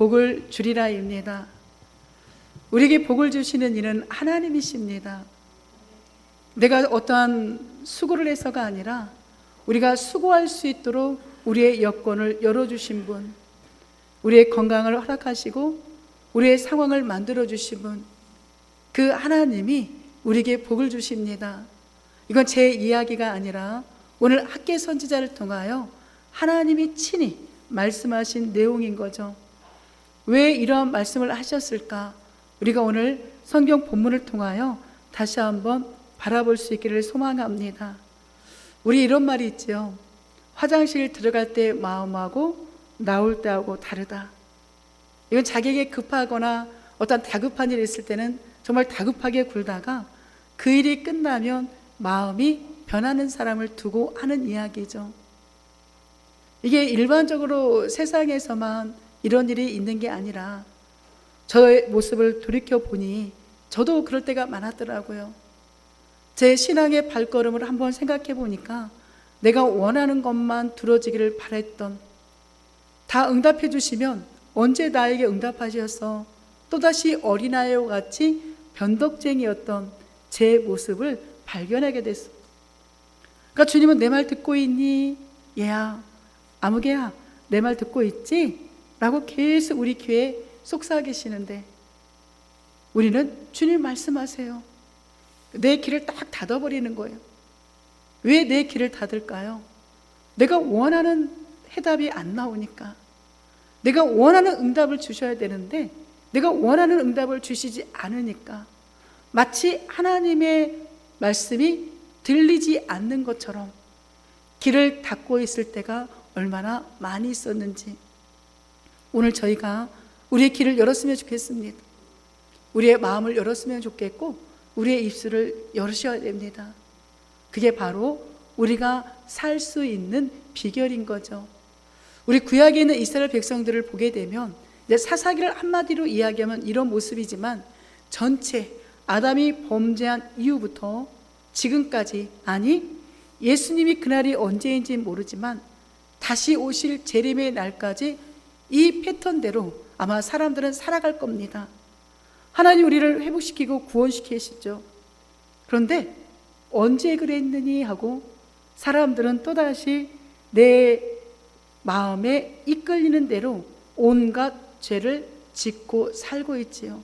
복을 주리라입니다. 우리에게 복을 주시는 이는 하나님이십니다. 내가 어떠한 수고를 해서가 아니라 우리가 수고할 수 있도록 우리의 여건을 열어주신 분, 우리의 건강을 허락하시고 우리의 상황을 만들어주신 분, 그 하나님이 우리에게 복을 주십니다. 이건 제 이야기가 아니라 오늘 학계 선지자를 통하여 하나님이 친히 말씀하신 내용인 거죠. 왜 이러한 말씀을 하셨을까? 우리가 오늘 성경 본문을 통하여 다시 한번 바라볼 수 있기를 소망합니다. 우리 이런 말이 있죠. 화장실 들어갈 때 마음하고 나올 때하고 다르다. 이건 자기에게 급하거나 어떤 다급한 일이 있을 때는 정말 다급하게 굴다가 그 일이 끝나면 마음이 변하는 사람을 두고 하는 이야기죠. 이게 일반적으로 세상에서만 이런 일이 있는 게 아니라 저의 모습을 돌이켜보니 저도 그럴 때가 많았더라고요. 제 신앙의 발걸음을 한번 생각해 보니까 내가 원하는 것만 두어지기를 바랬던, 다 응답해 주시면 언제 나에게 응답하셔서 또다시 어린아이와 같이 변덕쟁이였던 제 모습을 발견하게 됐어. 그러니까 주님은 내 말 듣고 있니? 얘야, 아무개야, 내 말 듣고 있지? 라고 계속 우리 귀에 속삭이시는데 우리는 주님 말씀하세요. 내 귀를 딱 닫아버리는 거예요. 왜 내 귀를 닫을까요? 내가 원하는 해답이 안 나오니까. 내가 원하는 응답을 주셔야 되는데 내가 원하는 응답을 주시지 않으니까 마치 하나님의 말씀이 들리지 않는 것처럼 귀를 닫고 있을 때가 얼마나 많이 있었는지 오늘 저희가 우리의 귀를 열었으면 좋겠습니다. 우리의 마음을 열었으면 좋겠고 우리의 입술을 열으셔야 됩니다. 그게 바로 우리가 살 수 있는 비결인 거죠. 우리 구약에 있는 이스라엘 백성들을 보게 되면 사사기를 한마디로 이야기하면 이런 모습이지만 전체 아담이 범죄한 이후부터 지금까지, 아니 예수님이 그날이 언제인지 모르지만 다시 오실 재림의 날까지 이 패턴대로 아마 사람들은 살아갈 겁니다. 하나님 우리를 회복시키고 구원시키시죠. 그런데 언제 그랬느니 하고 사람들은 또다시 내 마음에 이끌리는 대로 온갖 죄를 짓고 살고 있지요.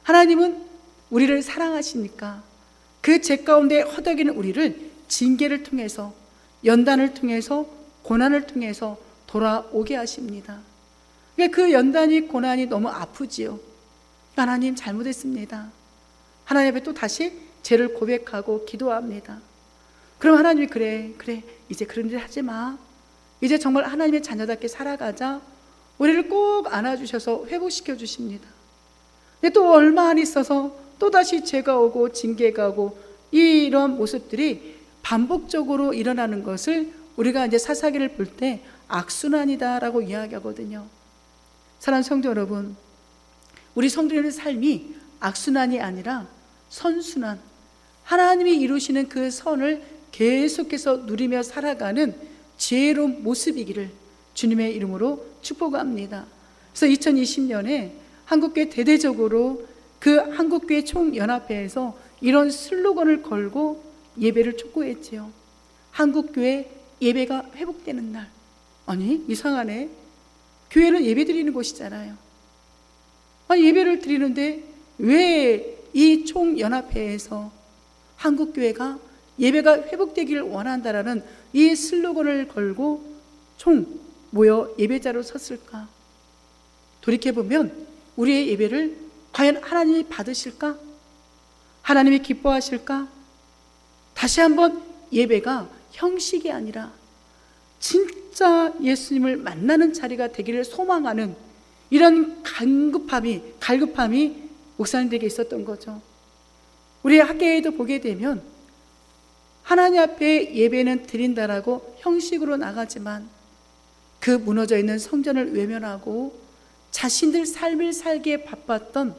하나님은 우리를 사랑하시니까 그 죄 가운데 허덕이는 우리를 징계를 통해서, 연단을 통해서, 고난을 통해서 돌아오게 하십니다. 그 연단이, 고난이 너무 아프지요. 하나님 잘못했습니다. 하나님 앞에 또 다시 죄를 고백하고 기도합니다. 그럼 하나님이 그래 이제 그런 일 하지 마, 이제 정말 하나님의 자녀답게 살아가자, 우리를 꼭 안아주셔서 회복시켜 주십니다. 근데 또 얼마 안 있어서 또다시 죄가 오고 징계가 오고 이런 모습들이 반복적으로 일어나는 것을 우리가 이제 사사기를 볼 때 악순환이다라고 이야기하거든요. 사랑하는 성도 여러분, 우리 성도님의 삶이 악순환이 아니라 선순환, 하나님이 이루시는 그 선을 계속해서 누리며 살아가는 지혜로운 모습이기를 주님의 이름으로 축복합니다. 그래서 2020년에 한국교회 대대적으로 그 한국교회 총연합회에서 이런 슬로건을 걸고 예배를 촉구했지요. 한국교회 예배가 회복되는 날. 아니 이상하네, 교회는 예배 드리는 곳이잖아요. 아니 예배를 드리는데 왜 이 총연합회에서 한국교회가 예배가 회복되기를 원한다라는 이 슬로건을 걸고 총 모여 예배자로 섰을까? 돌이켜보면 우리의 예배를 과연 하나님이 받으실까? 하나님이 기뻐하실까? 다시 한번 예배가 형식이 아니라 진짜 예수님을 만나는 자리가 되기를 소망하는 이런 갈급함이 목사님들에게 있었던 거죠. 우리 학계에도 보게 되면 하나님 앞에 예배는 드린다라고 형식으로 나가지만 그 무너져 있는 성전을 외면하고 자신들 삶을 살기에 바빴던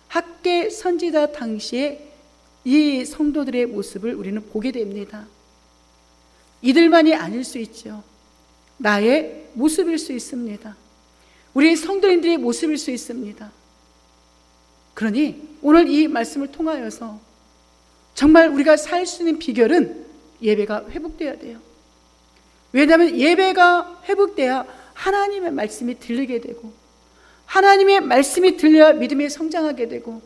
학계 선지자 당시에 이 성도들의 모습을 우리는 보게 됩니다. 이들만이 아닐 수 있죠. 나의 모습일 수 있습니다. 우리 성도님들의 모습일 수 있습니다. 그러니 오늘 이 말씀을 통하여서 정말 우리가 살 수 있는 비결은 예배가 회복되어야 돼요. 왜냐하면 예배가 회복돼야 하나님의 말씀이 들리게 되고, 하나님의 말씀이 들려야 믿음이 성장하게 되고,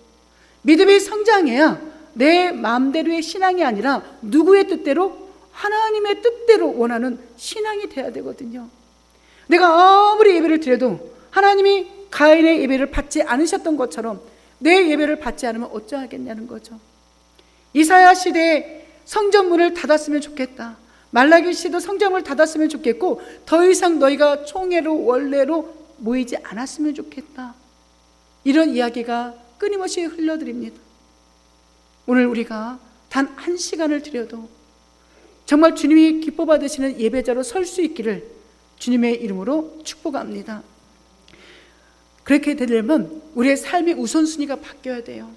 믿음이 성장해야 내 마음대로의 신앙이 아니라 누구의 뜻대로? 하나님의 뜻대로 원하는 신앙이 돼야 되거든요. 내가 아무리 예배를 드려도 하나님이 가인의 예배를 받지 않으셨던 것처럼 내 예배를 받지 않으면 어쩌하겠냐는 거죠. 이사야 시대에 성전문을 닫았으면 좋겠다. 말라기 시도 성전문을 닫았으면 좋겠고, 더 이상 너희가 총회로 원래로 모이지 않았으면 좋겠다. 이런 이야기가 끊임없이 흘러드립니다. 오늘 우리가 단 한 시간을 드려도 정말 주님이 기뻐 받으시는 예배자로 설 수 있기를 주님의 이름으로 축복합니다. 그렇게 되려면 우리의 삶의 우선순위가 바뀌어야 돼요.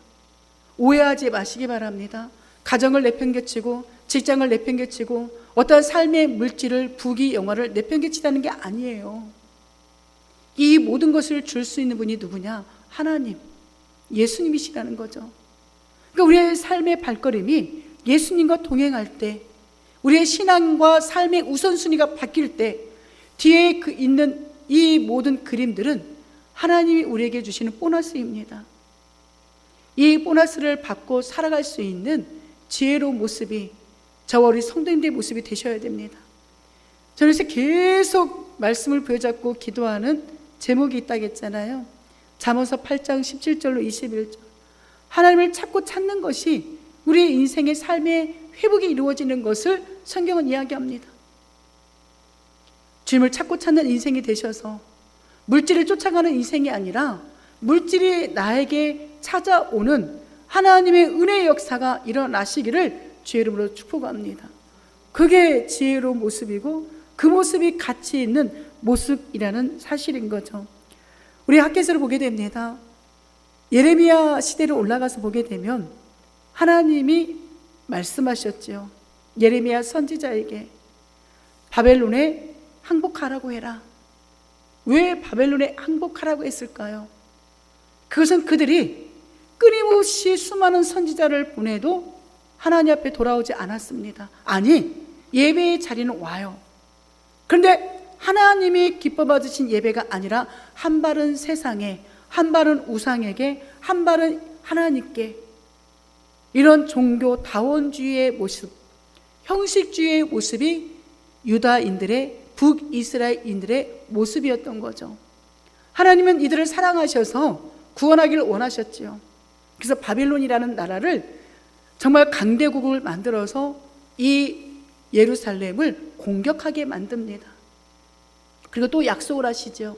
오해하지 마시기 바랍니다. 가정을 내팽개치고 직장을 내팽개치고 어떠한 삶의 물질을, 부귀, 영화를 내팽개치다는 게 아니에요. 이 모든 것을 줄 수 있는 분이 누구냐? 하나님, 예수님이시라는 거죠. 그러니까 우리의 삶의 발걸음이 예수님과 동행할 때, 우리의 신앙과 삶의 우선순위가 바뀔 때 뒤에 있는 이 모든 그림들은 하나님이 우리에게 주시는 보너스입니다. 이 보너스를 받고 살아갈 수 있는 지혜로운 모습이 저와 우리 성도님들의 모습이 되셔야 됩니다. 저는 요새 계속 말씀을 부여잡고 기도하는 제목이 있다고 했잖아요. 잠언서 8장 17절로 21절. 하나님을 찾고 찾는 것이 우리의 인생의 삶의 회복이 이루어지는 것을 성경은 이야기합니다. 주님을 찾고 찾는 인생이 되셔서 물질을 쫓아가는 인생이 아니라 물질이 나에게 찾아오는 하나님의 은혜의 역사가 일어나시기를 주의 이름으로 축복합니다. 그게 지혜로운 모습이고 그 모습이 가치 있는 모습이라는 사실인 거죠. 우리 학개서를 보게 됩니다. 예레미야 시대로 올라가서 보게 되면 하나님이 말씀하셨지요. 예레미야 선지자에게 바벨론에 항복하라고 해라. 왜 바벨론에 항복하라고 했을까요? 그것은 그들이 끊임없이 수많은 선지자를 보내도 하나님 앞에 돌아오지 않았습니다. 아니, 예배의 자리는 와요. 그런데 하나님이 기뻐 받으신 예배가 아니라 한 발은 세상에, 한 발은 우상에게, 한 발은 하나님께, 이런 종교 다원주의의 모습, 형식주의의 모습이 유다인들의, 북이스라엘인들의 모습이었던 거죠. 하나님은 이들을 사랑하셔서 구원하기를 원하셨지요. 그래서 바빌론이라는 나라를 정말 강대국을 만들어서 이 예루살렘을 공격하게 만듭니다. 그리고 또 약속을 하시죠.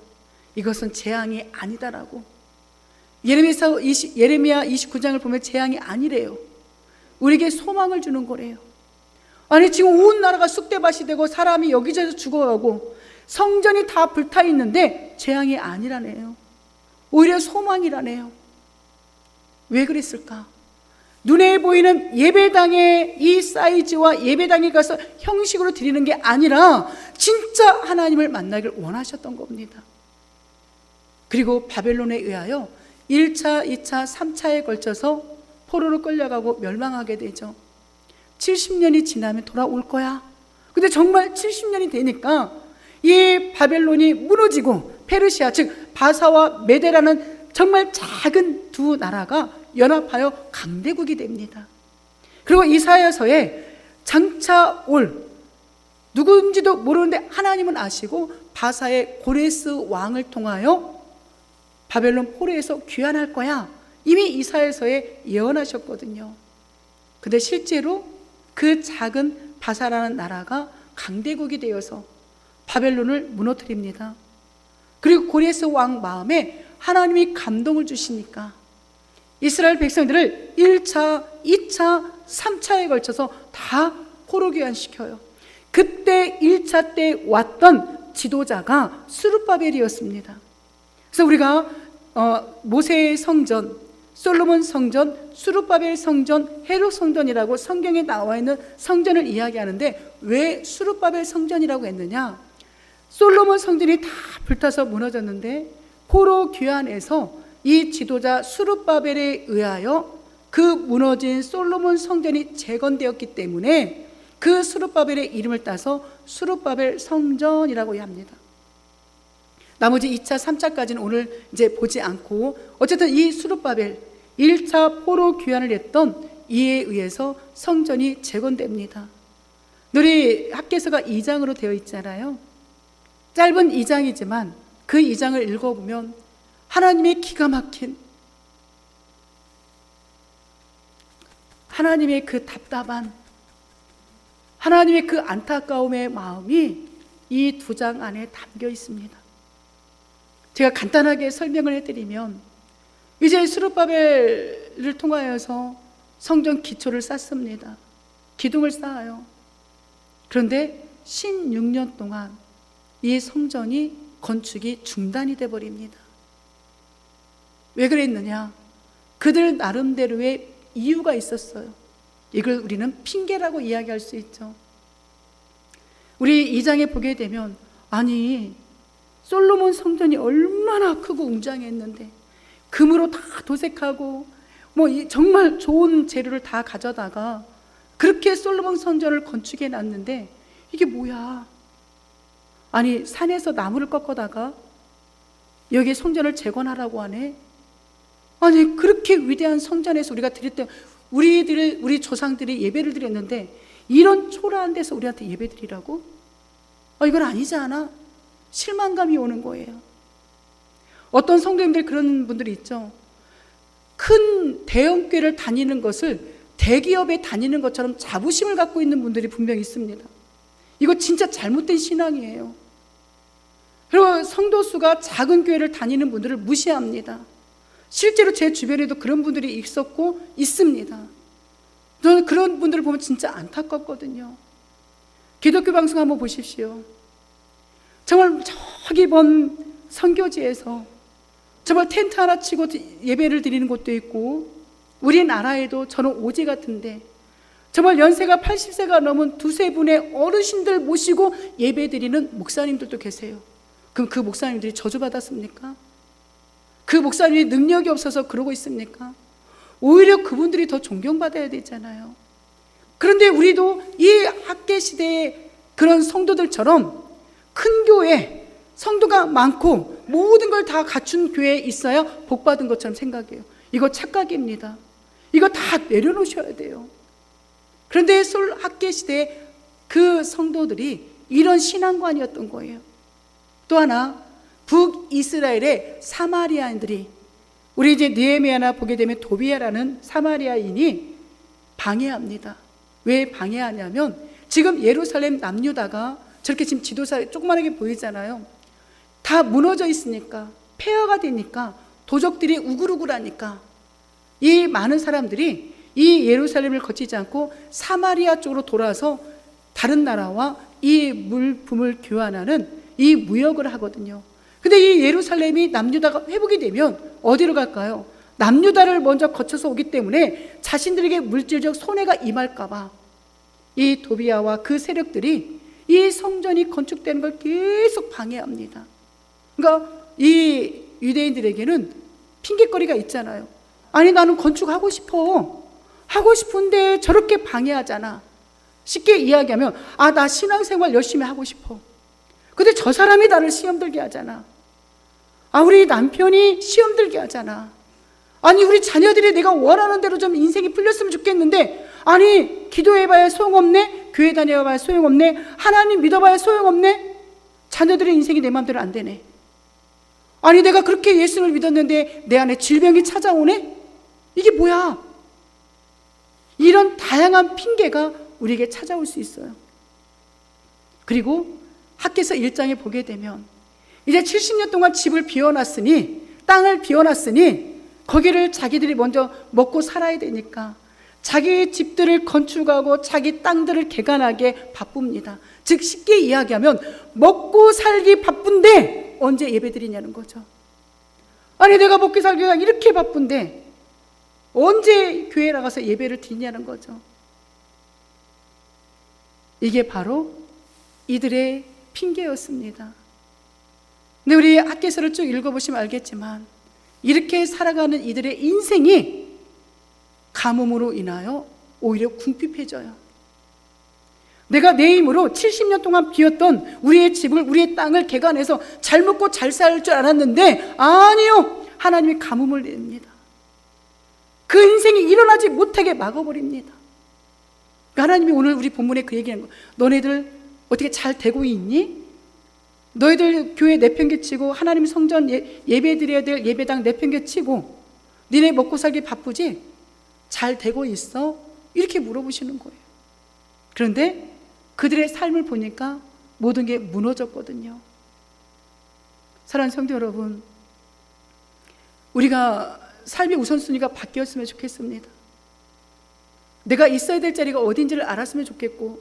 이것은 재앙이 아니다라고. 예레미야 29장을 보면 재앙이 아니래요. 우리에게 소망을 주는 거래요. 아니, 지금 온 나라가 쑥대밭이 되고 사람이 여기저기 죽어가고 성전이 다 불타 있는데 재앙이 아니라네요. 오히려 소망이라네요. 왜 그랬을까? 눈에 보이는 예배당의 이 사이즈와 예배당에 가서 형식으로 드리는 게 아니라 진짜 하나님을 만나길 원하셨던 겁니다. 그리고 바벨론에 의하여 1차, 2차, 3차에 걸쳐서 포로로 끌려가고 멸망하게 되죠. 70년이 지나면 돌아올 거야. 근데 정말 70년이 되니까 이 바벨론이 무너지고 페르시아, 즉 바사와 메데라는 정말 작은 두 나라가 연합하여 강대국이 됩니다. 그리고 이사야서에 장차 올 누군지도 모르는데 하나님은 아시고 바사의 고레스 왕을 통하여 바벨론 포로에서 귀환할 거야. 이미 이사야서에 예언하셨거든요. 근데 실제로 그 작은 바사라는 나라가 강대국이 되어서 바벨론을 무너뜨립니다. 그리고 고레스 왕 마음에 하나님이 감동을 주시니까 이스라엘 백성들을 1차, 2차, 3차에 걸쳐서 다 포로 귀환시켜요. 그때 1차 때 왔던 지도자가 스룹바벨이었습니다. 그래서 우리가 모세의 성전, 솔로몬 성전, 스룹바벨 성전, 헤롯 성전이라고 성경에 나와 있는 성전을 이야기하는데 왜 스룹바벨 성전이라고 했느냐? 솔로몬 성전이 다 불타서 무너졌는데 포로 귀환에서 이 지도자 수룹바벨에 의하여 그 무너진 솔로몬 성전이 재건되었기 때문에 그 수룹바벨의 이름을 따서 수룹바벨 성전이라고 합니다. 나머지 2차, 3차까지는 오늘 이제 보지 않고 어쨌든 이 수룹바벨 1차 포로 귀환을 했던 이에 의해서 성전이 재건됩니다. 우리 학개서가 2장으로 되어 있잖아요. 짧은 2장이지만 그 2장을 읽어보면 하나님의 기가 막힌, 하나님의 그 답답한, 하나님의 그 안타까움의 마음이 이 2장 안에 담겨 있습니다. 제가 간단하게 설명을 해드리면 이제 스룹바벨을 통하여서 성전 기초를 쌓습니다. 기둥을 쌓아요. 그런데 16년 동안 이 성전이 건축이 중단이 돼 버립니다. 왜 그랬느냐? 그들 나름대로의 이유가 있었어요. 이걸 우리는 핑계라고 이야기할 수 있죠. 우리 2장에 보게 되면 아니 솔로몬 성전이 얼마나 크고 웅장했는데 금으로 다 도색하고 정말 좋은 재료를 다 가져다가 그렇게 솔로몬 성전을 건축해 놨는데 이게 뭐야? 아니 산에서 나무를 꺾어다가 여기 성전을 재건하라고 하네. 아니 그렇게 위대한 성전에서 우리가 드렸던 우리 조상들이 예배를 드렸는데 이런 초라한 데서 우리한테 예배 드리라고? 이건 아니지 않아? 실망감이 오는 거예요. 어떤 성도님들 그런 분들이 있죠. 큰 대형교회를 다니는 것을 대기업에 다니는 것처럼 자부심을 갖고 있는 분들이 분명히 있습니다. 이거 진짜 잘못된 신앙이에요. 그리고 성도수가 작은 교회를 다니는 분들을 무시합니다. 실제로 제 주변에도 그런 분들이 있었고 있습니다. 저는 그런 분들을 보면 진짜 안타깝거든요. 기독교 방송 한번 보십시오. 정말 저기 먼 선교지에서 정말 텐트 하나 치고 예배를 드리는 곳도 있고 우리나라에도 저는 오지 같은데 정말 연세가 80세가 넘은 두세 분의 어르신들 모시고 예배 드리는 목사님들도 계세요. 그럼 그 목사님들이 저주받았습니까? 그 목사님이 능력이 없어서 그러고 있습니까? 오히려 그분들이 더 존경받아야 되잖아요. 그런데 우리도 이 학계 시대의 그런 성도들처럼 큰 교회, 성도가 많고 모든 걸 다 갖춘 교회에 있어야 복받은 것처럼 생각해요. 이거 착각입니다. 이거 다 내려놓으셔야 돼요. 그런데 학계 시대에 그 성도들이 이런 신앙관이었던 거예요. 또 하나 북이스라엘의 사마리아인들이 우리 이제 느헤미야나 보게 되면 도비야라는 사마리아인이 방해합니다. 왜 방해하냐면 지금 예루살렘 남유다가 저렇게 지금 지도사에 조그만하게 보이잖아요. 다 무너져 있으니까 폐허가 되니까 도적들이 우글우글하니까 이 많은 사람들이 이 예루살렘을 거치지 않고 사마리아 쪽으로 돌아서 다른 나라와 이 물품을 교환하는 이 무역을 하거든요. 근데 이 예루살렘이 남유다가 회복이 되면 어디로 갈까요? 남유다를 먼저 거쳐서 오기 때문에 자신들에게 물질적 손해가 임할까봐 이 도비야와 그 세력들이 이 성전이 건축되는 걸 계속 방해합니다. 그러니까 이 유대인들에게는 핑계거리가 있잖아요. 아니 나는 건축하고 싶어. 하고 싶은데 저렇게 방해하잖아. 쉽게 이야기하면 나 신앙생활 열심히 하고 싶어. 근데 저 사람이 나를 시험 들게 하잖아. 우리 남편이 시험 들게 하잖아. 아니 우리 자녀들이 내가 원하는 대로 좀 인생이 풀렸으면 좋겠는데 아니 기도해봐야 소용없네. 교회 다녀봐야 소용없네. 하나님 믿어봐야 소용없네. 자녀들의 인생이 내 마음대로 안 되네. 아니 내가 그렇게 예수를 믿었는데 내 안에 질병이 찾아오네. 이게 뭐야? 이런 다양한 핑계가 우리에게 찾아올 수 있어요. 그리고 학개서 1장에 보게 되면 이제 70년 동안 집을 비워놨으니 땅을 비워놨으니 거기를 자기들이 먼저 먹고 살아야 되니까 자기 집들을 건축하고 자기 땅들을 개간하게 바쁩니다. 즉 쉽게 이야기하면 먹고 살기 바쁜데 언제 예배드리냐는 거죠. 아니 내가 먹고 살기가 이렇게 바쁜데 언제 교회 나가서 예배를 드리냐는 거죠. 이게 바로 이들의 핑계였습니다. 근데 우리 학개서를 쭉 읽어보시면 알겠지만 이렇게 살아가는 이들의 인생이 가뭄으로 인하여 오히려 궁핍해져요. 내가 내 힘으로 70년 동안 비웠던 우리의 집을, 우리의 땅을 개간해서 잘 먹고 잘 살 줄 알았는데 아니요, 하나님이 가뭄을 냅니다. 그 인생이 일어나지 못하게 막아버립니다. 하나님이 오늘 우리 본문에 그 얘기하는 거, 너네들 어떻게 잘 되고 있니? 너희들 교회 내팽개치고 하나님 성전 예배 드려야 될 예배당 내팽개치고 니네 먹고 살기 바쁘지? 잘 되고 있어? 이렇게 물어보시는 거예요. 그런데 그들의 삶을 보니까 모든 게 무너졌거든요. 사랑하는 성도 여러분, 우리가 삶의 우선순위가 바뀌었으면 좋겠습니다. 내가 있어야 될 자리가 어딘지를 알았으면 좋겠고,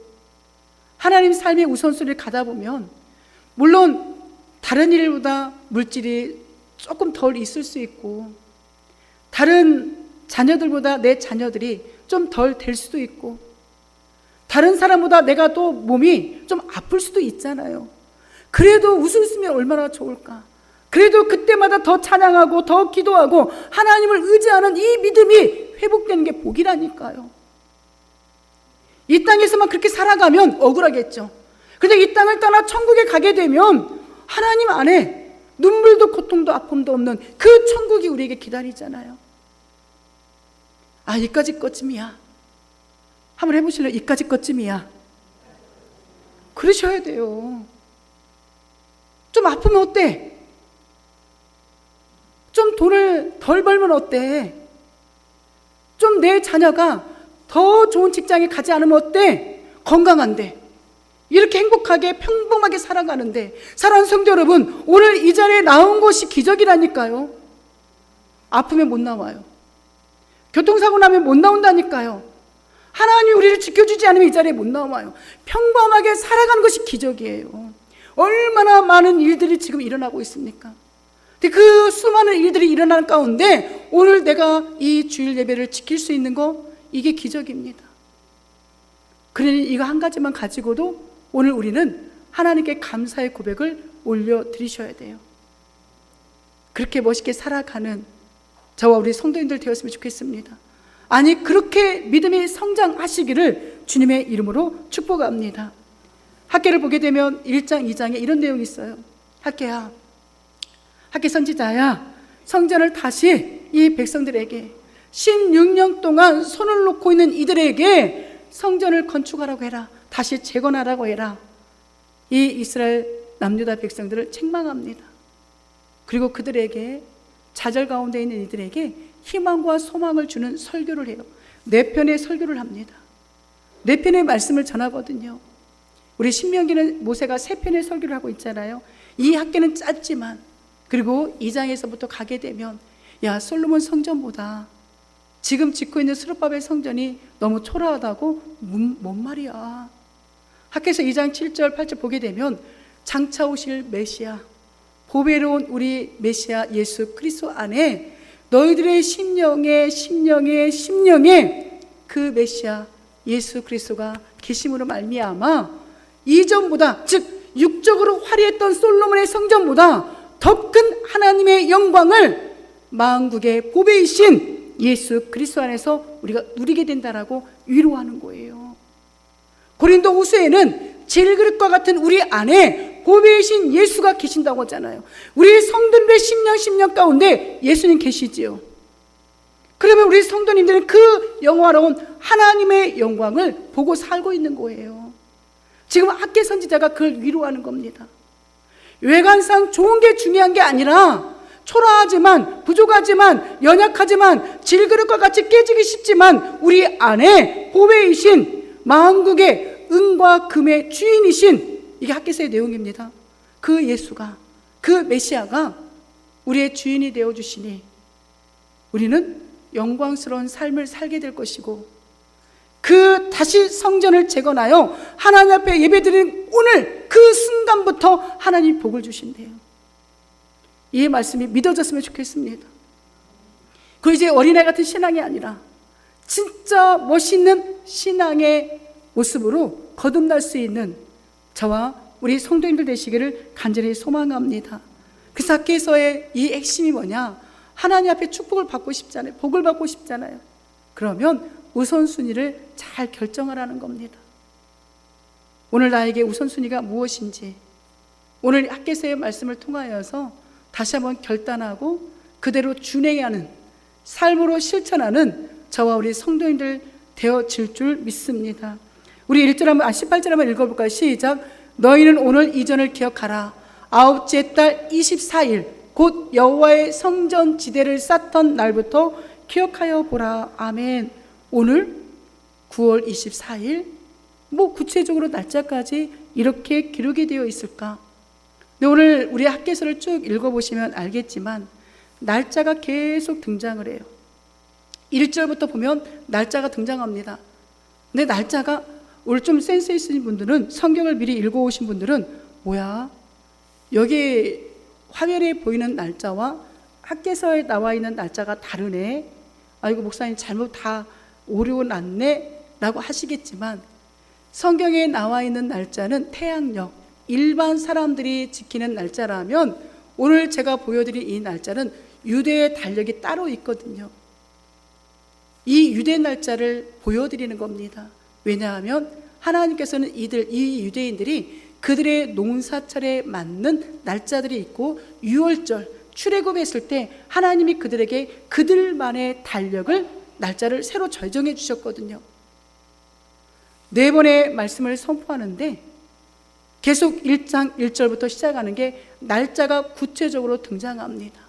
하나님 삶의 우선순위를 가다 보면 물론 다른 일보다 물질이 조금 덜 있을 수 있고, 다른 자녀들보다 내 자녀들이 좀 덜 될 수도 있고, 다른 사람보다 내가 또 몸이 좀 아플 수도 있잖아요. 그래도 웃으면 얼마나 좋을까. 그래도 그때마다 더 찬양하고 더 기도하고 하나님을 의지하는 이 믿음이 회복되는 게 복이라니까요. 이 땅에서만 그렇게 살아가면 억울하겠죠. 그런데 이 땅을 떠나 천국에 가게 되면 하나님 안에 눈물도 고통도 아픔도 없는 그 천국이 우리에게 기다리잖아요. 아, 이까짓 것쯤이야. 한번 해보실래요? 이까짓 것쯤이야. 그러셔야 돼요. 좀 아프면 어때? 좀 돈을 덜 벌면 어때? 좀 내 자녀가 더 좋은 직장에 가지 않으면 어때? 건강한데, 이렇게 행복하게 평범하게 살아가는데, 사랑하는 성도 여러분, 오늘 이 자리에 나온 것이 기적이라니까요. 아프면 못 나와요. 교통사고 나면 못 나온다니까요. 하나님이 우리를 지켜주지 않으면 이 자리에 못 나와요. 평범하게 살아가는 것이 기적이에요. 얼마나 많은 일들이 지금 일어나고 있습니까? 근데 그 수많은 일들이 일어나는 가운데 오늘 내가 이 주일 예배를 지킬 수 있는 거, 이게 기적입니다. 그러니 이거 한 가지만 가지고도 오늘 우리는 하나님께 감사의 고백을 올려드리셔야 돼요. 그렇게 멋있게 살아가는 저와 우리 성도님들 되었으면 좋겠습니다. 아니, 그렇게 믿음이 성장하시기를 주님의 이름으로 축복합니다. 학개를 보게 되면 1장, 2장에 이런 내용이 있어요. 학개야, 학개 선지자야, 성전을 다시 이 백성들에게 16년 동안 손을 놓고 있는 이들에게 성전을 건축하라고 해라. 다시 재건하라고 해라. 이 이스라엘 남유다 백성들을 책망합니다. 그리고 그들에게, 좌절 가운데 있는 이들에게 희망과 소망을 주는 설교를 해요. 4편의 설교를 합니다. 4편의 말씀을 전하거든요. 우리 신명기는 모세가 3편의 설교를 하고 있잖아요. 이 학개는 짧지만, 그리고 2장에서부터 가게 되면, 야, 솔로몬 성전보다 지금 짓고 있는 스룹바벨 성전이 너무 초라하다고? 뭔 말이야. 학개에서 2장 7절 8절 보게 되면 장차 오실 메시아, 보배로운 우리 메시아 예수 그리스도 안에 너희들의 심령에 그 메시아 예수 그리스도가 계심으로 말미암아 이전보다, 즉 육적으로 화려했던 솔로몬의 성전보다 더 큰 하나님의 영광을 만국의 보배이신 예수 그리스도 안에서 우리가 누리게 된다라고 위로하는 거예요. 고린도 후서에는 질그릇과 같은 우리 안에 보배이신 예수가 계신다고 하잖아요. 우리 성도님들의 심령 가운데 예수님 계시지요. 그러면 우리 성도님들은 그 영화로운 하나님의 영광을 보고 살고 있는 거예요. 지금 학개 선지자가 그걸 위로하는 겁니다. 외관상 좋은 게 중요한 게 아니라, 초라하지만, 부족하지만, 연약하지만, 질그릇과 같이 깨지기 쉽지만 우리 안에 보배이신 만국의 은과 금의 주인이신, 이게 학개서의 내용입니다. 그 예수가, 그 메시아가 우리의 주인이 되어주시니 우리는 영광스러운 삶을 살게 될 것이고, 그 다시 성전을 재건하여 하나님 앞에 예배드리는 오늘 그 순간부터 하나님 복을 주신대요. 이 말씀이 믿어졌으면 좋겠습니다. 그 이제 어린애 같은 신앙이 아니라 진짜 멋있는 신앙의 모습으로 거듭날 수 있는 저와 우리 성도님들 되시기를 간절히 소망합니다. 그 삭개서의 이 핵심이 뭐냐? 하나님 앞에 축복을 받고 싶잖아요. 복을 받고 싶잖아요. 그러면 우선순위를 잘 결정하라는 겁니다. 오늘 나에게 우선순위가 무엇인지 오늘 삭개서의 말씀을 통하여서 다시 한번 결단하고 그대로 준행하는 삶으로 실천하는 저와 우리 성도님들 되어질 줄 믿습니다. 우리 18절 한번 읽어볼까요? 시작. 너희는 오늘 이전을 기억하라. 아홉째 달 24일 곧 여호와의 성전 지대를 쌓던 날부터 기억하여 보라. 아멘. 오늘 9월 24일 구체적으로 날짜까지 이렇게 기록이 되어 있을까? 근데 오늘 우리 삭개서를 쭉 읽어보시면 알겠지만 날짜가 계속 등장을 해요. 1절부터 보면 날짜가 등장합니다. 근데 날짜가 오늘 좀 센스 있으신 분들은, 성경을 미리 읽어오신 분들은 뭐야? 여기 화면에 보이는 날짜와 삭개서에 나와 있는 날짜가 다르네. 아이고 목사님 잘못 다 오류났네 라고 하시겠지만 성경에 나와 있는 날짜는 태양력, 일반 사람들이 지키는 날짜라면 오늘 제가 보여드린 이 날짜는 유대의 달력이 따로 있거든요. 이 유대 날짜를 보여드리는 겁니다. 왜냐하면 하나님께서는 이 유대인들이 그들의 농사철에 맞는 날짜들이 있고 유월절, 출애굽했을 때 하나님이 그들에게 그들만의 달력을, 날짜를 새로 결정해 주셨거든요. 4번의 말씀을 선포하는데 계속 1장 1절부터 시작하는 게 날짜가 구체적으로 등장합니다.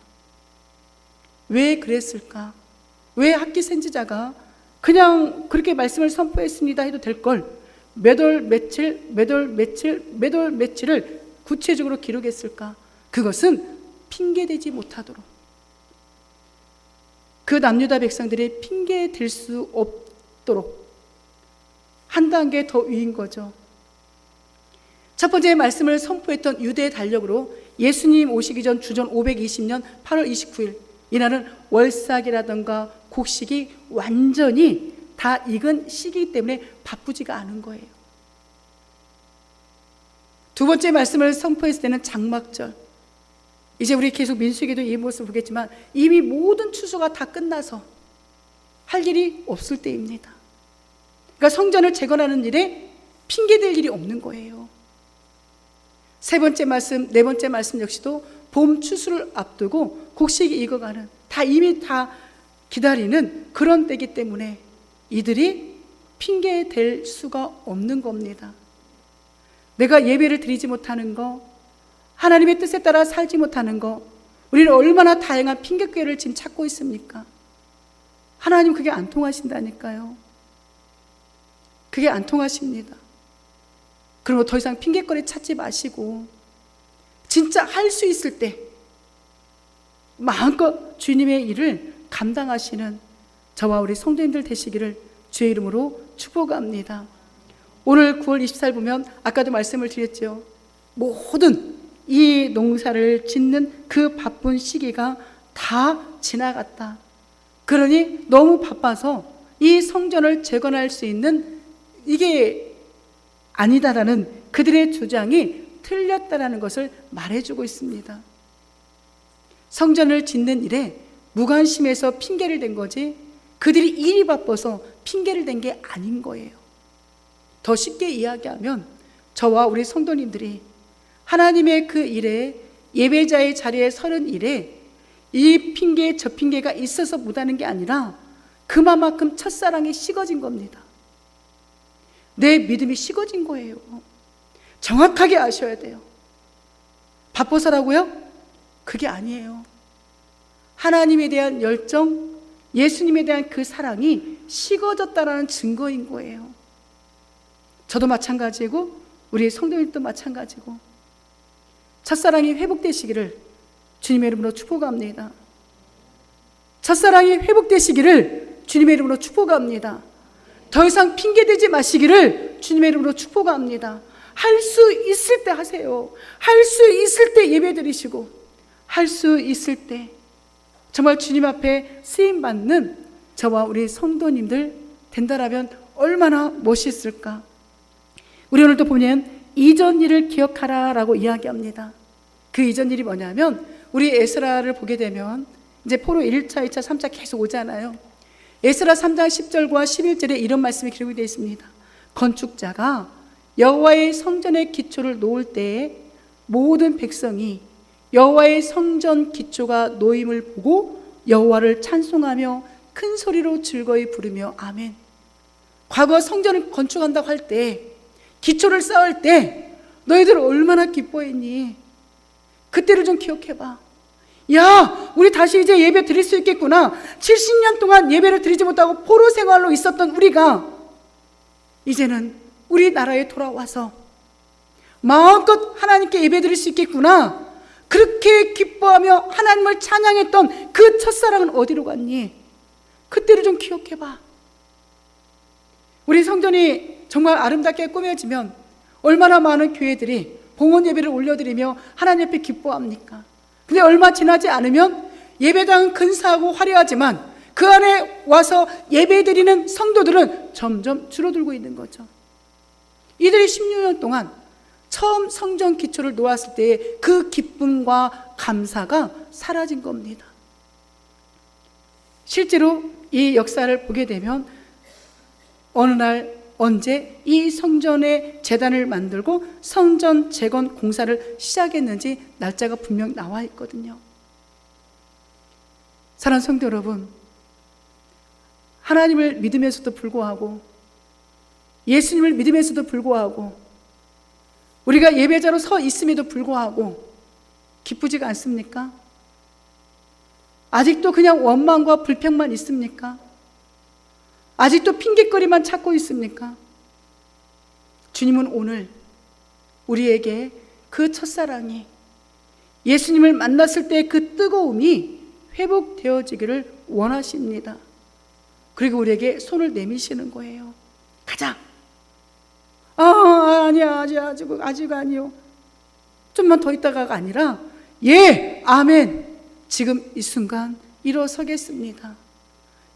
왜 그랬을까? 왜 학기 선지자가 그냥 그렇게 말씀을 선포했습니다 해도 될 걸 몇 월 며칠, 몇 월 며칠, 몇 월 며칠을 구체적으로 기록했을까? 그것은 핑계대지 못하도록, 그 남유다 백성들이 핑계댈 수 없도록 한 단계 더 위인 거죠. 첫 번째 말씀을 선포했던 유대 달력으로 예수님 오시기 전 주전 520년 8월 29일 이날은 월삭이라던가 곡식이 완전히 다 익은 시기이기 때문에 바쁘지가 않은 거예요. 두 번째 말씀을 선포했을 때는 장막절, 이제 우리 계속 민수기도 이 모습을 보겠지만 이미 모든 추수가 다 끝나서 할 일이 없을 때입니다. 그러니까 성전을 재건하는 일에 핑계댈 일이 없는 거예요. 세 번째 말씀, 네 번째 말씀 역시도 봄 추수를 앞두고 곡식이 익어가는, 이미 다 기다리는 그런 때이기 때문에 이들이 핑계댈 수가 없는 겁니다. 내가 예배를 드리지 못하는 거, 하나님의 뜻에 따라 살지 못하는 거, 우리는 얼마나 다양한 핑계거리를 지금 찾고 있습니까? 하나님 그게 안 통하신다니까요. 그게 안 통하십니다. 그러면 더 이상 핑계거리 찾지 마시고 진짜 할 수 있을 때 마음껏 주님의 일을 감당하시는 저와 우리 성도님들 되시기를 주의 이름으로 축복합니다. 오늘 9월 24일 보면 아까도 말씀을 드렸죠. 모든 이 농사를 짓는 그 바쁜 시기가 다 지나갔다. 그러니 너무 바빠서 이 성전을 재건할 수 있는 이게 아니다라는 그들의 주장이 틀렸다라는 것을 말해주고 있습니다. 성전을 짓는 일에 무관심해서 핑계를 댄 거지 그들이 일이 바빠서 핑계를 댄 게 아닌 거예요. 더 쉽게 이야기하면 저와 우리 성도님들이 하나님의 그 일에, 예배자의 자리에 서는 일에 이 핑계 저 핑계가 있어서 못하는 게 아니라 그만큼 첫사랑이 식어진 겁니다. 내 믿음이 식어진 거예요. 정확하게 아셔야 돼요. 바빠서라고요? 그게 아니에요. 하나님에 대한 열정, 예수님에 대한 그 사랑이 식어졌다라는 증거인 거예요. 저도 마찬가지고 우리 성도님도 마찬가지고 첫사랑이 회복되시기를 주님의 이름으로 축복합니다. 첫사랑이 회복되시기를 주님의 이름으로 축복합니다. 더 이상 핑계대지 마시기를 주님의 이름으로 축복합니다. 할 수 있을 때 하세요. 할 수 있을 때 예배 드리시고, 할 수 있을 때 정말 주님 앞에 쓰임받는 저와 우리 성도님들 된다라면 얼마나 멋있을까. 우리 오늘도 보면 이전 일을 기억하라 라고 이야기합니다. 그 이전 일이 뭐냐면 우리 에스라를 보게 되면 이제 포로 1차, 2차, 3차 계속 오잖아요. 에스라 3장 10절과 11절에 이런 말씀이 기록이 되어 있습니다. 건축자가 여호와의 성전의 기초를 놓을 때에 모든 백성이 여호와의 성전 기초가 놓임을 보고 여호와를 찬송하며 큰 소리로 즐거이 부르며 아멘. 과거 성전을 건축한다고 할 때, 기초를 쌓을 때 너희들 얼마나 기뻐했니? 그때를 좀 기억해봐. 야, 우리 다시 이제 예배 드릴 수 있겠구나. 70년 동안 예배를 드리지 못하고 포로 생활로 있었던 우리가 이제는 우리나라에 돌아와서 마음껏 하나님께 예배 드릴 수 있겠구나. 그렇게 기뻐하며 하나님을 찬양했던 그 첫사랑은 어디로 갔니? 그때를 좀 기억해봐. 우리 성전이 정말 아름답게 꾸며지면 얼마나 많은 교회들이 봉헌 예배를 올려드리며 하나님 앞에 기뻐합니까? 근데 얼마 지나지 않으면 예배당은 근사하고 화려하지만 그 안에 와서 예배드리는 성도들은 점점 줄어들고 있는 거죠. 이들이 16년 동안 처음 성전 기초를 놓았을 때의 그 기쁨과 감사가 사라진 겁니다. 실제로 이 역사를 보게 되면 어느 날 언제 이 성전의 제단을 만들고 성전 재건 공사를 시작했는지 날짜가 분명 나와 있거든요. 사랑하는 성도 여러분, 하나님을 믿으면서도 불구하고, 예수님을 믿으면서도 불구하고, 우리가 예배자로 서 있음에도 불구하고 기쁘지가 않습니까? 아직도 그냥 원망과 불평만 있습니까? 아직도 핑계거리만 찾고 있습니까? 주님은 오늘 우리에게 그 첫사랑이, 예수님을 만났을 때 그 뜨거움이 회복되어지기를 원하십니다. 그리고 우리에게 손을 내미시는 거예요. 가자. 아니야, 아직 아니요. 좀만 더 있다가가 아니라, 예, 아멘. 지금 이 순간 일어서겠습니다.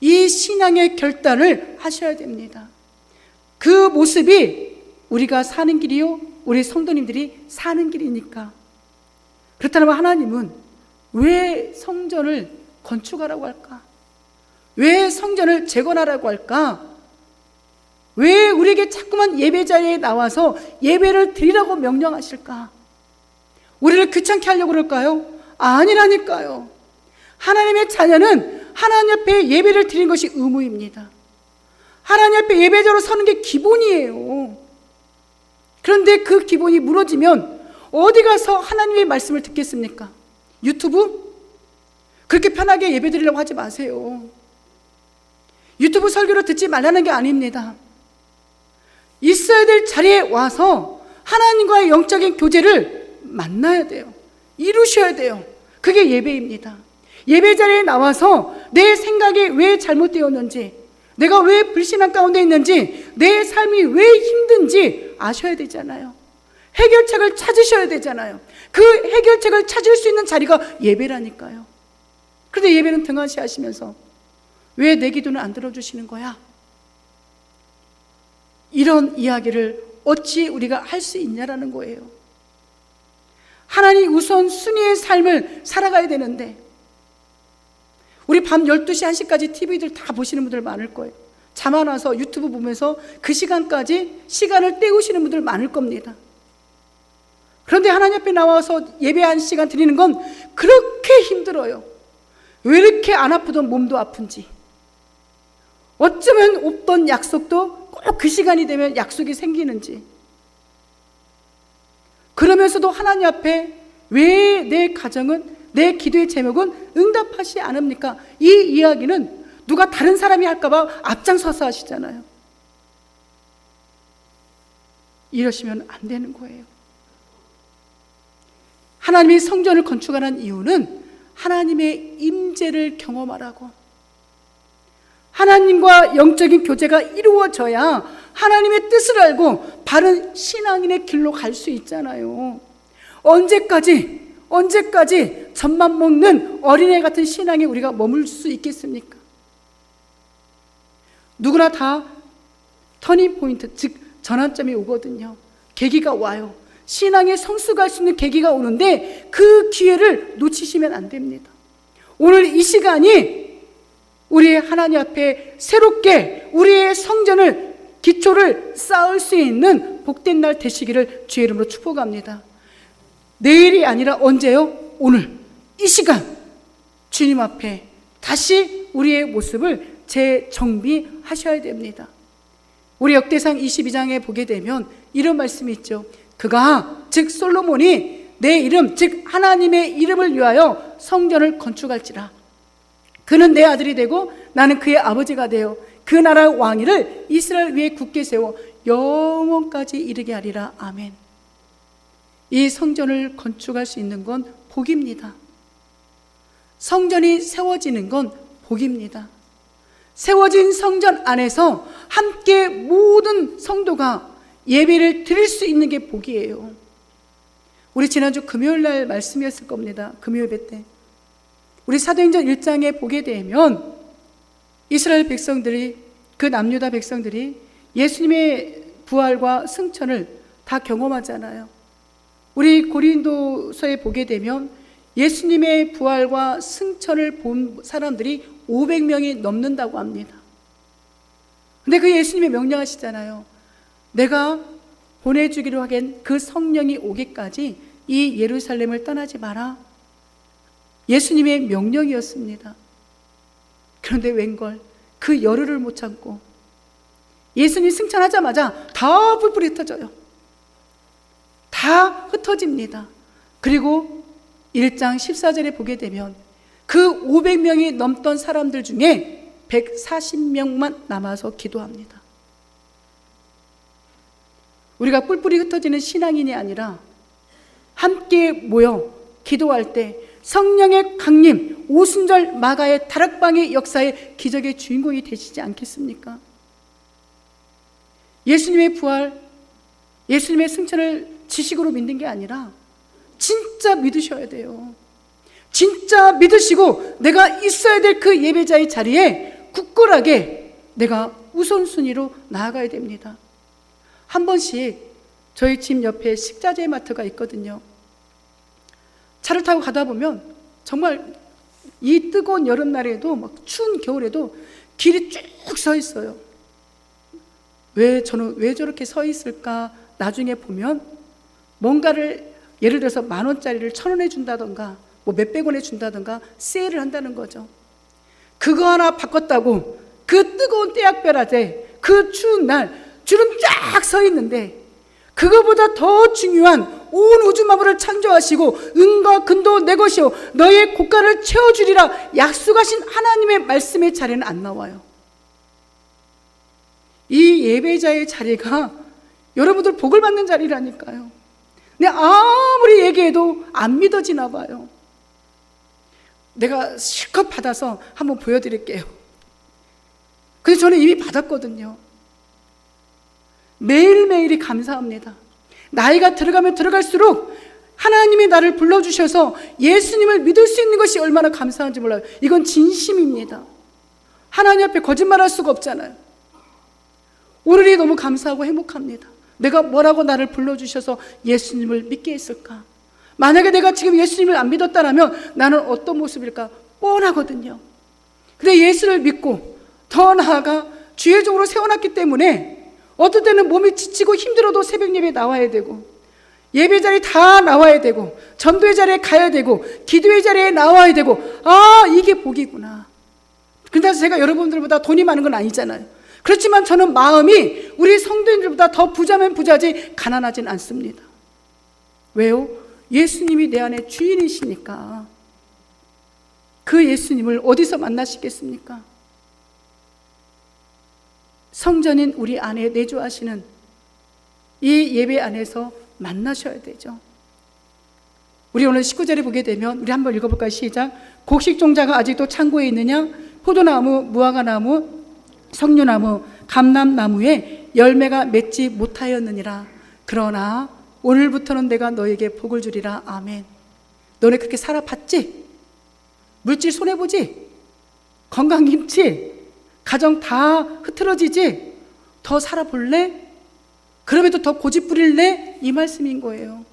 이 신앙의 결단을 하셔야 됩니다. 그 모습이 우리가 사는 길이요, 우리 성도님들이 사는 길이니까. 그렇다면 하나님은 왜 성전을 건축하라고 할까? 왜 성전을 재건하라고 할까? 왜 우리에게 자꾸만 예배자리에 나와서 예배를 드리라고 명령하실까? 우리를 귀찮게 하려고 그럴까요? 아니라니까요. 하나님의 자녀는 하나님 앞에 예배를 드리는 것이 의무입니다. 하나님 앞에 예배자로 서는 게 기본이에요. 그런데 그 기본이 무너지면 어디 가서 하나님의 말씀을 듣겠습니까? 유튜브? 그렇게 편하게 예배 드리려고 하지 마세요. 유튜브 설교를 듣지 말라는 게 아닙니다. 있어야 될 자리에 와서 하나님과의 영적인 교제를 만나야 돼요. 이루셔야 돼요. 그게 예배입니다. 예배 자리에 나와서 내 생각이 왜 잘못되었는지, 내가 왜 불신앙 가운데 있는지, 내 삶이 왜 힘든지 아셔야 되잖아요. 해결책을 찾으셔야 되잖아요. 그 해결책을 찾을 수 있는 자리가 예배라니까요. 그런데 예배는 등한시 하시면서 왜 내 기도는 안 들어주시는 거야? 이런 이야기를 어찌 우리가 할 수 있냐라는 거예요. 하나님 우선 순위의 삶을 살아가야 되는데, 우리 밤 12시, 1시까지 TV들 다 보시는 분들 많을 거예요. 잠 안 와서 유튜브 보면서 그 시간까지 시간을 때우시는 분들 많을 겁니다. 그런데 하나님 앞에 나와서 예배 1시간 드리는 건 그렇게 힘들어요. 왜 이렇게 안 아프던 몸도 아픈지, 어쩌면 없던 약속도 꼭 그 시간이 되면 약속이 생기는지, 그러면서도 하나님 앞에 왜 내 가정은, 내 기도의 제목은 응답하시 않습니까? 이 이야기는 누가 다른 사람이 할까봐 앞장서서 하시잖아요. 이러시면 안 되는 거예요. 하나님이 성전을 건축하는 이유는 하나님의 임재를 경험하라고, 하나님과 영적인 교제가 이루어져야 하나님의 뜻을 알고 바른 신앙인의 길로 갈 수 있잖아요. 언제까지 젖만 먹는 어린애 같은 신앙에 우리가 머물 수 있겠습니까? 누구나 다 터닝 포인트, 즉 전환점이 오거든요. 계기가 와요. 신앙의 성수가 할 수 있는 계기가 오는데 그 기회를 놓치시면 안 됩니다. 오늘 이 시간이 우리 하나님 앞에 새롭게 우리의 성전을 기초를 쌓을 수 있는 복된 날 되시기를 주의 이름으로 축복합니다. 내일이 아니라 언제요? 오늘 이 시간 주님 앞에 다시 우리의 모습을 재정비하셔야 됩니다. 우리 역대상 22장에 보게 되면 이런 말씀이 있죠. 그가 즉 솔로몬이 내 이름 즉 하나님의 이름을 위하여 성전을 건축할지라. 그는 내 아들이 되고 나는 그의 아버지가 되어 그 나라 왕위를 이스라엘 위에 굳게 세워 영원까지 이르게 하리라. 아멘. 이 성전을 건축할 수 있는 건 복입니다. 성전이 세워지는 건 복입니다. 세워진 성전 안에서 함께 모든 성도가 예배를 드릴 수 있는 게 복이에요. 우리 지난주 금요일 날 말씀이었을 겁니다. 금요 예배 때 우리 사도행전 1장에 보게 되면 이스라엘 백성들이, 그 남유다 백성들이 예수님의 부활과 승천을 다 경험하잖아요. 우리 고린도서에 보게 되면 예수님의 부활과 승천을 본 사람들이 500명이 넘는다고 합니다. 근데 그 예수님이 명령하시잖아요. 내가 보내주기로 하긴 그 성령이 오기까지 이 예루살렘을 떠나지 마라. 예수님의 명령이었습니다. 그런데 웬걸 그 열흘을 못 참고 예수님 승천하자마자 다 뿔뿔이 흩어져요. 다 흩어집니다. 그리고 1장 14절에 보게 되면 그 500명이 넘던 사람들 중에 140명만 남아서 기도합니다. 우리가 뿔뿔이 흩어지는 신앙인이 아니라 함께 모여 기도할 때 성령의 강림, 오순절 마가의 다락방의 역사의 기적의 주인공이 되시지 않겠습니까? 예수님의 부활, 예수님의 승천을 지식으로 믿는 게 아니라 진짜 믿으셔야 돼요. 진짜 믿으시고 내가 있어야 될 그 예배자의 자리에 굳건하게 내가 우선순위로 나아가야 됩니다. 한 번씩 저희 집 옆에 식자재 마트가 있거든요. 차를 타고 가다 보면 정말 이 뜨거운 여름날에도 막 추운 겨울에도 길이 쭉 서 있어요. 저는 왜 저렇게 서 있을까? 나중에 보면 뭔가를 예를 들어서 10,000원짜리를 1,000원에 준다던가 뭐 몇백 원에 준다던가 세일을 한다는 거죠. 그거 하나 바꿨다고 그 뜨거운 떼약볕 아래 그 추운 날 줄은 쫙 서 있는데 그거보다 더 중요한 온 우주 만물을 창조하시고 은과 금도 내 것이요 너의 고가를 채워주리라 약속하신 하나님의 말씀의 자리는 안 나와요. 이 예배자의 자리가 여러분들 복을 받는 자리라니까요. 근데 아무리 얘기해도 안 믿어지나 봐요. 내가 실컷 받아서 한번 보여드릴게요. 근데 저는 이미 받았거든요. 매일매일이 감사합니다. 나이가 들어가면 들어갈수록 하나님이 나를 불러주셔서 예수님을 믿을 수 있는 것이 얼마나 감사한지 몰라요. 이건 진심입니다. 하나님 앞에 거짓말할 수가 없잖아요. 오늘이 너무 감사하고 행복합니다. 내가 뭐라고 나를 불러주셔서 예수님을 믿게 했을까? 만약에 내가 지금 예수님을 안 믿었다면 나는 어떤 모습일까? 뻔하거든요. 근데 예수를 믿고 더 나아가 주의적으로 세워놨기 때문에 어떨 때는 몸이 지치고 힘들어도 새벽 예배에 나와야 되고 예배 자리에 다 나와야 되고 전도의 자리에 가야 되고 기도의 자리에 나와야 되고 이게 복이구나. 근데 제가 여러분들보다 돈이 많은 건 아니잖아요. 그렇지만 저는 마음이 우리 성도님들보다 더 부자면 부자지 가난하진 않습니다. 왜요? 예수님이 내 안에 주인이시니까. 그 예수님을 어디서 만나시겠습니까? 성전인 우리 안에 내주하시는 이 예배 안에서 만나셔야 되죠. 우리 오늘 19절에 보게 되면 우리 한번 읽어볼까요? 시작. 곡식종자가 아직도 창고에 있느냐? 포도나무, 무화과나무, 석류나무, 감람나무에 열매가 맺지 못하였느니라. 그러나 오늘부터는 내가 너에게 복을 주리라. 아멘. 너네 그렇게 살아봤지? 물질 손해보지? 건강 잃지? 가정 다 흐트러지지? 더 살아볼래? 그럼에도 더 고집부릴래? 이 말씀인 거예요.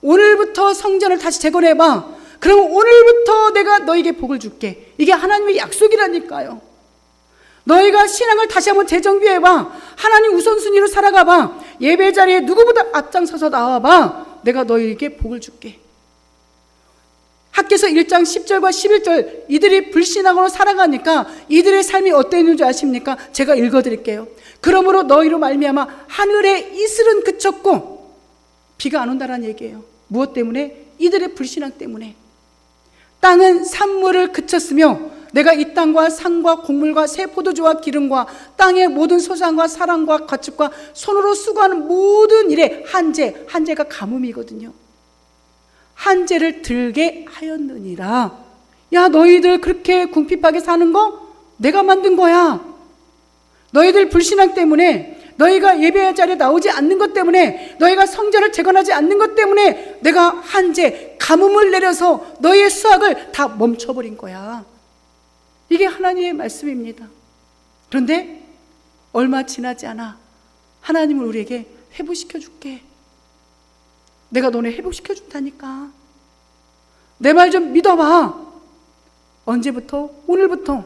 오늘부터 성전을 다시 재건해봐. 그럼 오늘부터 내가 너에게 복을 줄게. 이게 하나님의 약속이라니까요. 너희가 신앙을 다시 한번 재정비해봐. 하나님 우선순위로 살아가봐. 예배 자리에 누구보다 앞장서서 나와봐. 내가 너희에게 복을 줄게. 학개서 1장 10절과 11절, 이들이 불신앙으로 살아가니까 이들의 삶이 어땠는지 아십니까? 제가 읽어드릴게요. 그러므로 너희로 말미암아 하늘의 이슬은 그쳤고 비가 안 온다는 얘기예요. 무엇 때문에? 이들의 불신앙 때문에. 땅은 산물을 그쳤으며 내가 이 땅과 산과 곡물과 새 포도주와 기름과 땅의 모든 소산과 사랑과 가축과 손으로 수고하는 모든 일에 한재가 가뭄이거든요. 한재를 들게 하였느니라. 야, 너희들 그렇게 궁핍하게 사는 거 내가 만든 거야. 너희들 불신앙 때문에, 너희가 예배 자리에 나오지 않는 것 때문에, 너희가 성전을 재건하지 않는 것 때문에 내가 한재, 가뭄을 내려서 너희의 수확을 다 멈춰버린 거야. 이게 하나님의 말씀입니다. 그런데 얼마 지나지 않아 하나님은 우리에게 회복시켜 줄게. 내가 너네 회복시켜 준다니까. 내 말 좀 믿어봐. 언제부터? 오늘부터.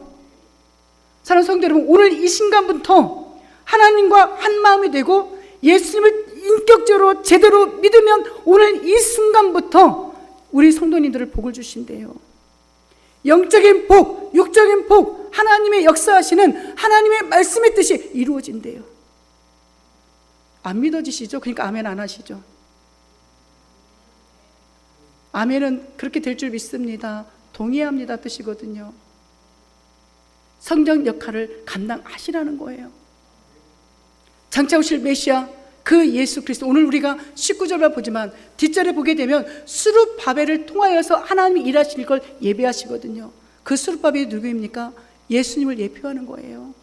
사랑하는 성도 여러분, 오늘 이 순간부터 하나님과 한 마음이 되고 예수님을 인격적으로 제대로 믿으면 오늘 이 순간부터 우리 성도님들을 복을 주신대요. 영적인 복, 육적인 복, 하나님의 역사하시는 하나님의 말씀의 뜻이 이루어진대요. 안 믿어지시죠? 그러니까 아멘 안 하시죠? 아멘은 그렇게 될 줄 믿습니다. 동의합니다 뜻이거든요. 성령 역할을 감당하시라는 거예요. 장차 오실 메시아 그 예수 그리스도, 오늘 우리가 19절만 보지만 뒷절에 보게 되면 스룹바벨을 통하여서 하나님이 일하실 걸 예배하시거든요. 그 스룹바벨이 누구입니까? 예수님을 예표하는 거예요.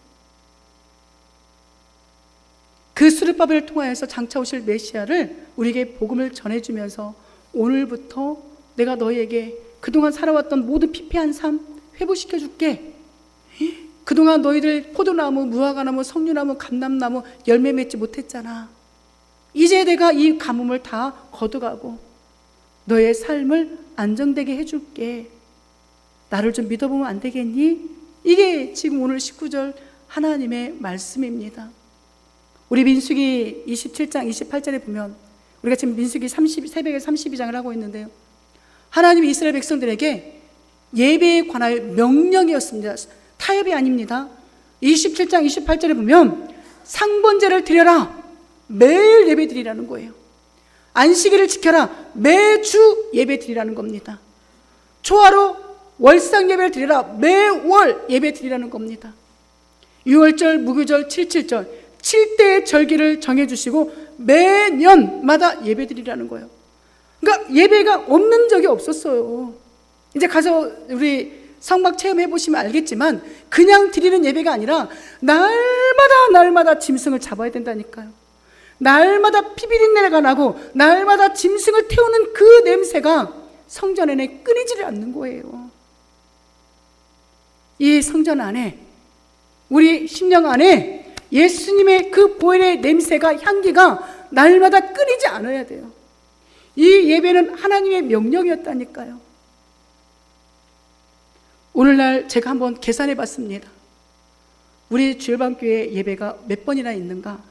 그 스룹바벨을 통하여서 장차 오실 메시아를 우리에게 복음을 전해주면서 오늘부터 내가 너희에게 그동안 살아왔던 모든 피폐한 삶 회복시켜 줄게. 그동안 너희들 포도나무, 무화과나무, 석류나무, 감람나무 열매 맺지 못했잖아. 이제 내가 이 가뭄을 다 거둬가고 너의 삶을 안정되게 해줄게. 나를 좀 믿어보면 안 되겠니? 이게 지금 오늘 19절 하나님의 말씀입니다. 우리 민수기 27장 28절에 보면, 우리가 지금 민수기 새벽에 32장을 하고 있는데요, 하나님이 이스라엘 백성들에게 예배에 관하여 명령이었습니다. 타협이 아닙니다. 27장 28절에 보면 상번제를 드려라. 매일 예배 드리라는 거예요. 안식일을 지켜라. 매주 예배 드리라는 겁니다. 초하루 월상 예배를 드리라. 매월 예배 드리라는 겁니다. 유월절, 무교절, 77절 7대의 절기를 정해주시고 매년마다 예배 드리라는 거예요. 그러니까 예배가 없는 적이 없었어요. 이제 가서 우리 성막 체험해 보시면 알겠지만 그냥 드리는 예배가 아니라 날마다 짐승을 잡아야 된다니까요. 날마다 피비린내가 나고 날마다 짐승을 태우는 그 냄새가 성전 안에 끊이지를 않는 거예요. 이 성전 안에, 우리 심령 안에 예수님의 그 보혈의 냄새가, 향기가 날마다 끊이지 않아야 돼요. 이 예배는 하나님의 명령이었다니까요. 오늘날 제가 한번 계산해 봤습니다. 우리 주일밤교회 예배가 몇 번이나 있는가?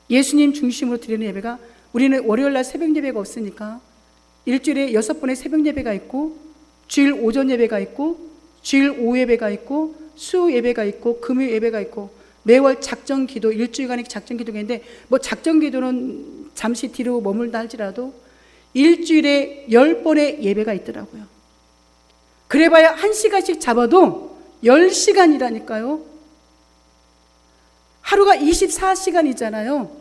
예수님 중심으로 드리는 예배가, 우리는 월요일날 새벽 예배가 없으니까 일주일에 6번의 새벽 예배가 있고, 주일 오전 예배가 있고, 주일 오후 예배가 있고, 수요 예배가 있고, 금요 예배가 있고, 매월 작정 기도, 일주일간의 작정 기도가 있는데, 뭐 작정 기도는 잠시 뒤로 머물다 할지라도 일주일에 10번의 예배가 있더라고요. 그래봐야 1시간씩 잡아도 10시간이라니까요. 하루가 24시간이잖아요.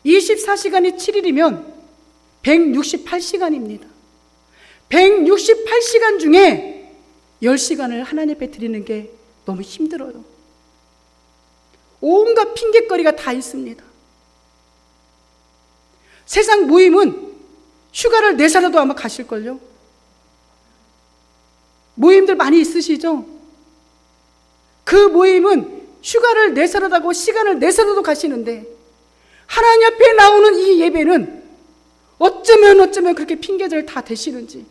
24시간이 7일이면 168시간입니다. 168시간 중에 10시간을 하나님 앞에 드리는 게 너무 힘들어요. 온갖 핑계거리가 다 있습니다. 세상 모임은 휴가를 내서라도 아마 가실걸요. 모임들 많이 있으시죠? 그 모임은 휴가를 내서라도 하고 시간을 내서라도 가시는데 하나님 앞에 나오는 이 예배는 어쩌면 그렇게 핑계들 다 대시는지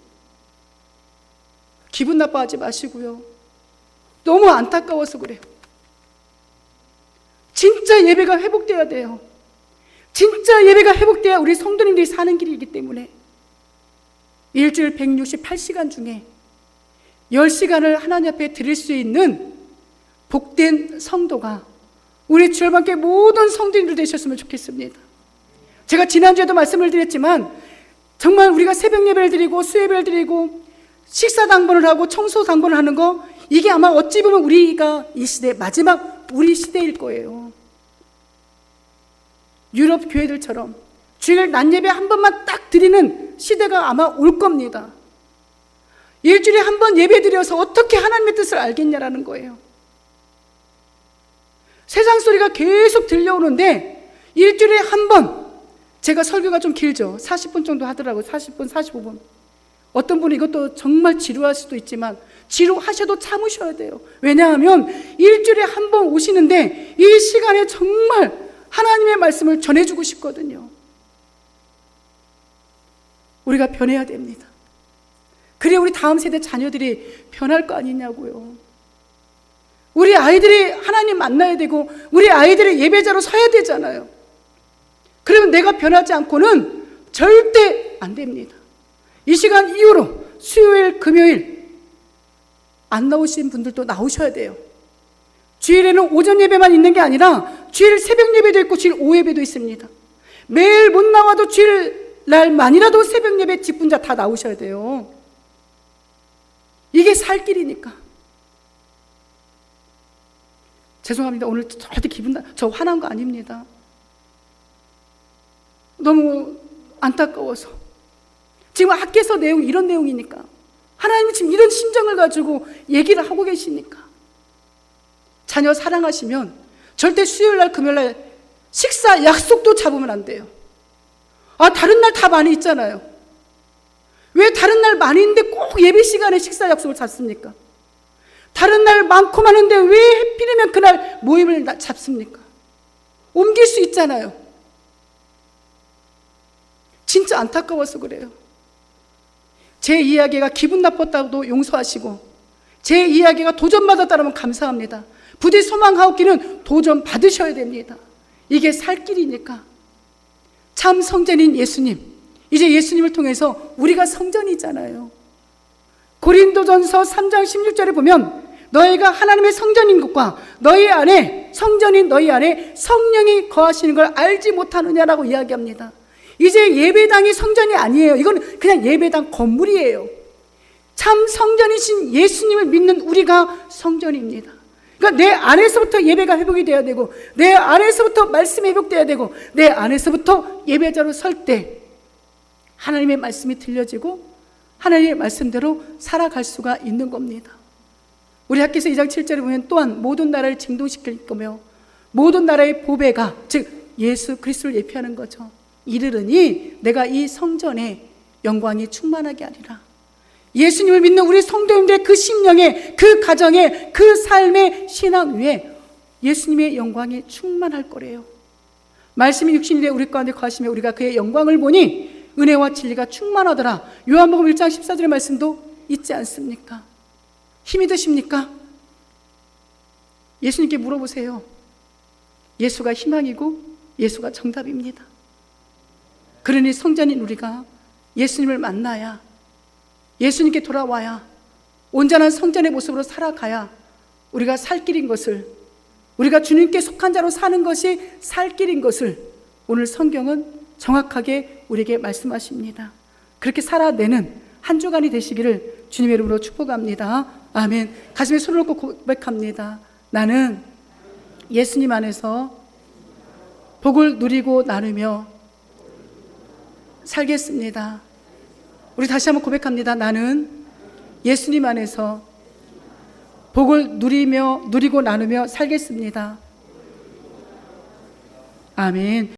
기분 나빠하지 마시고요. 너무 안타까워서 그래요. 진짜 예배가 회복돼야 돼요. 진짜 예배가 회복돼야 우리 성도님들이 사는 길이기 때문에 일주일 168시간 중에 10시간을 하나님 앞에 드릴 수 있는 복된 성도가 우리 주일반교회 모든 성도님들 되셨으면 좋겠습니다. 제가 지난주에도 말씀을 드렸지만 정말 우리가 새벽 예배를 드리고 수예배를 드리고 식사 당번을 하고 청소 당번을 하는 거, 이게 아마 어찌 보면 우리가 이 시대 마지막 우리 시대일 거예요. 유럽 교회들처럼 주일 낮 예배 한 번만 딱 드리는 시대가 아마 올 겁니다. 일주일에 한 번 예배 드려서 어떻게 하나님의 뜻을 알겠냐라는 거예요. 세상 소리가 계속 들려오는데 일주일에 한 번, 제가 설교가 좀 길죠. 40분 정도 하더라고요. 40분, 45분. 어떤 분은 이것도 정말 지루할 수도 있지만 지루하셔도 참으셔야 돼요. 왜냐하면 일주일에 한 번 오시는데 이 시간에 정말 하나님의 말씀을 전해주고 싶거든요. 우리가 변해야 됩니다. 그래야 우리 다음 세대 자녀들이 변할 거 아니냐고요. 우리 아이들이 하나님 만나야 되고 우리 아이들이 예배자로 서야 되잖아요. 그러면 내가 변하지 않고는 절대 안 됩니다. 이 시간 이후로 수요일, 금요일 안 나오신 분들도 나오셔야 돼요. 주일에는 오전 예배만 있는 게 아니라 주일 새벽 예배도 있고 주일 오후 예배도 있습니다. 매일 못 나와도 주일 날만이라도 새벽 예배 직분자 다 나오셔야 돼요. 이게 살 길이니까. 죄송합니다. 오늘 절대 저 화난 거 아닙니다. 너무 안타까워서. 지금 학계서 내용 이런 내용이니까. 하나님이 지금 이런 심정을 가지고 얘기를 하고 계시니까. 자녀 사랑하시면 절대 수요일날 금요일날 식사 약속도 잡으면 안 돼요. 다른 날 다 많이 있잖아요. 왜 다른 날 많이 있는데 꼭 예배 시간에 식사 약속을 잡습니까? 다른 날 많고 많은데 왜 하필이면 그날 모임을 잡습니까? 옮길 수 있잖아요. 진짜 안타까워서 그래요. 제 이야기가 기분 나빴다고도 용서하시고 제 이야기가 도전받았다면 감사합니다. 부디 소망하옵기는 도전 받으셔야 됩니다. 이게 살 길이니까. 참 성전인 예수님, 이제 예수님을 통해서 우리가 성전이잖아요. 고린도전서 3장 16절에 보면 너희가 하나님의 성전인 것과 너희 안에, 성전인 너희 안에 성령이 거하시는 걸 알지 못하느냐라고 이야기합니다. 이제 예배당이 성전이 아니에요. 이건 그냥 예배당 건물이에요. 참 성전이신 예수님을 믿는 우리가 성전입니다. 그러니까 내 안에서부터 예배가 회복이 돼야 되고 내 안에서부터 말씀이 회복돼야 되고 내 안에서부터 예배자로 설 때 하나님의 말씀이 들려지고 하나님의 말씀대로 살아갈 수가 있는 겁니다. 우리 학기서 2장 7절에 보면 또한 모든 나라를 진동시킬 거며 모든 나라의 보배가 즉 예수 그리스도를 예표하는 거죠. 이르르니 내가 이 성전에 영광이 충만하게 하리라. 예수님을 믿는 우리 성도님들의 그 심령에, 그 가정에, 그 삶의 신앙 위에 예수님의 영광이 충만할 거래요. 말씀이 육신이 되어 우리 가운데 거하시며 우리가 그의 영광을 보니 은혜와 진리가 충만하더라. 요한복음 1장 14절의 말씀도 있지 않습니까? 힘이 드십니까? 예수님께 물어보세요. 예수가 희망이고 예수가 정답입니다. 그러니 성전인 우리가 예수님을 만나야, 예수님께 돌아와야, 온전한 성전의 모습으로 살아가야 우리가 살 길인 것을, 우리가 주님께 속한 자로 사는 것이 살 길인 것을 오늘 성경은 정확하게 우리에게 말씀하십니다. 그렇게 살아내는 한 주간이 되시기를 주님의 이름으로 축복합니다. 아멘. 가슴에 손을 얹고 고백합니다. 나는 예수님 안에서 복을 누리고 나누며 살겠습니다. 우리 다시 한번 고백합니다. 나는 예수님 안에서 복을 누리고 나누며 살겠습니다. 아멘.